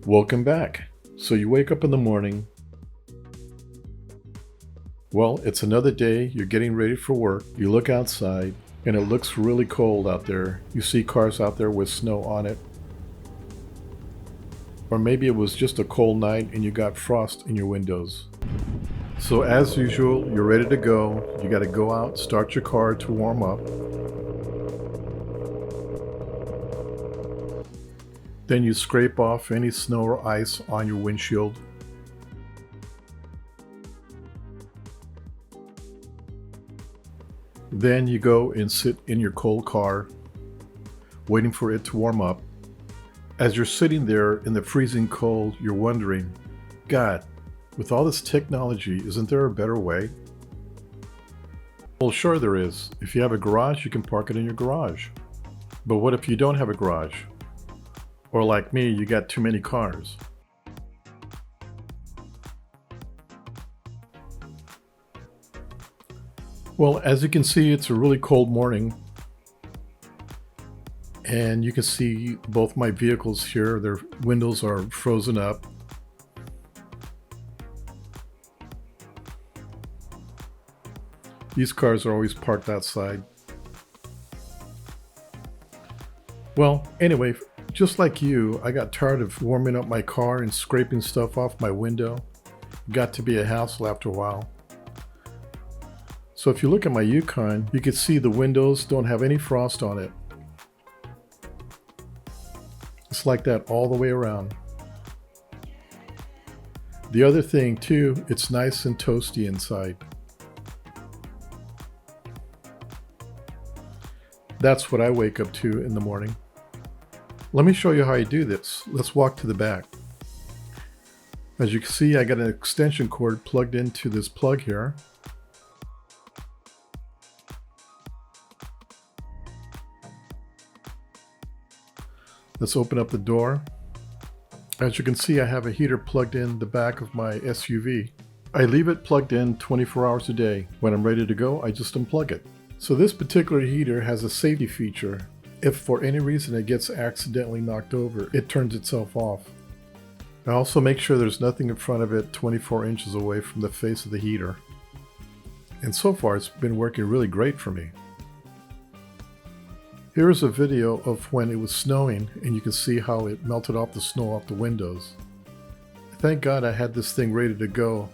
Welcome back. So you wake up in the morning. Well, it's another day. You're getting ready for work. You look outside and it looks really cold out there. You see cars out there with snow on it. Or maybe it was just a cold night and you got frost in your windows. So as usual, you're ready to go. You got to go out, start your car to warm up. Then you scrape off any snow or ice on your windshield. Then you go and sit in your cold car, waiting for it to warm up. As you're sitting there in the freezing cold, you're wondering, God, with all this technology, isn't there a better way? Well, sure there is. If you have a garage, you can park it in your garage. But what if you don't have a garage? Or like me, you got too many cars. Well, as you can see, it's a really cold morning. And you can see both my vehicles here, their windows are frozen up. These cars are always parked outside. Well, anyway, just like you, I got tired of warming up my car and scraping stuff off my window. It got to be a hassle after a while. So if you look at my Yukon, you can see the windows don't have any frost on it. It's like that all the way around. The other thing too, it's nice and toasty inside. That's what I wake up to in the morning. Let me show you how I do this. Let's walk to the back. As you can see, I got an extension cord plugged into this plug here. Let's open up the door. As you can see, I have a heater plugged in the back of my SUV. I leave it plugged in 24 hours a day. When I'm ready to go, I just unplug it. So this particular heater has a safety feature. If for any reason it gets accidentally knocked over, it turns itself off. I also make sure there's nothing in front of it 24 inches away from the face of the heater. And so far it's been working really great for me. Here is a video of when it was snowing, and you can see how it melted off the snow off the windows. Thank God I had this thing ready to go.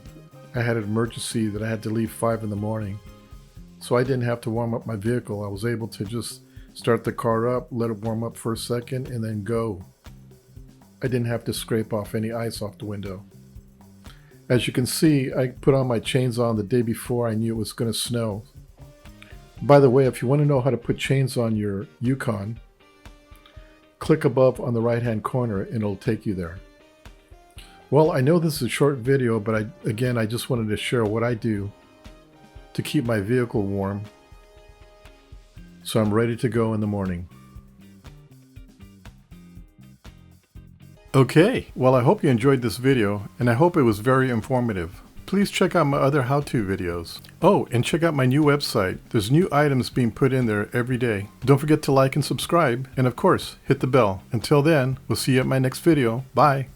I had an emergency that I had to leave 5 in the morning. So I didn't have to warm up my vehicle. I was able to just start the car up, let it warm up for a second, and then go. I didn't have to scrape off any ice off the window. As you can see, I put on my chains on the day before I knew it was going to snow. By the way, if you want to know how to put chains on your Yukon, click above on the right hand corner and it'll take you there. Well, I know this is a short video, but I just wanted to share what I do to keep my vehicle warm so I'm ready to go in the morning. Okay, well, I hope you enjoyed this video and I hope it was very informative. Please check out my other how-to videos. Oh, and check out my new website. There's new items being put in there every day. Don't forget to like and subscribe, and of course, hit the bell. Until then, we'll see you at my next video. Bye.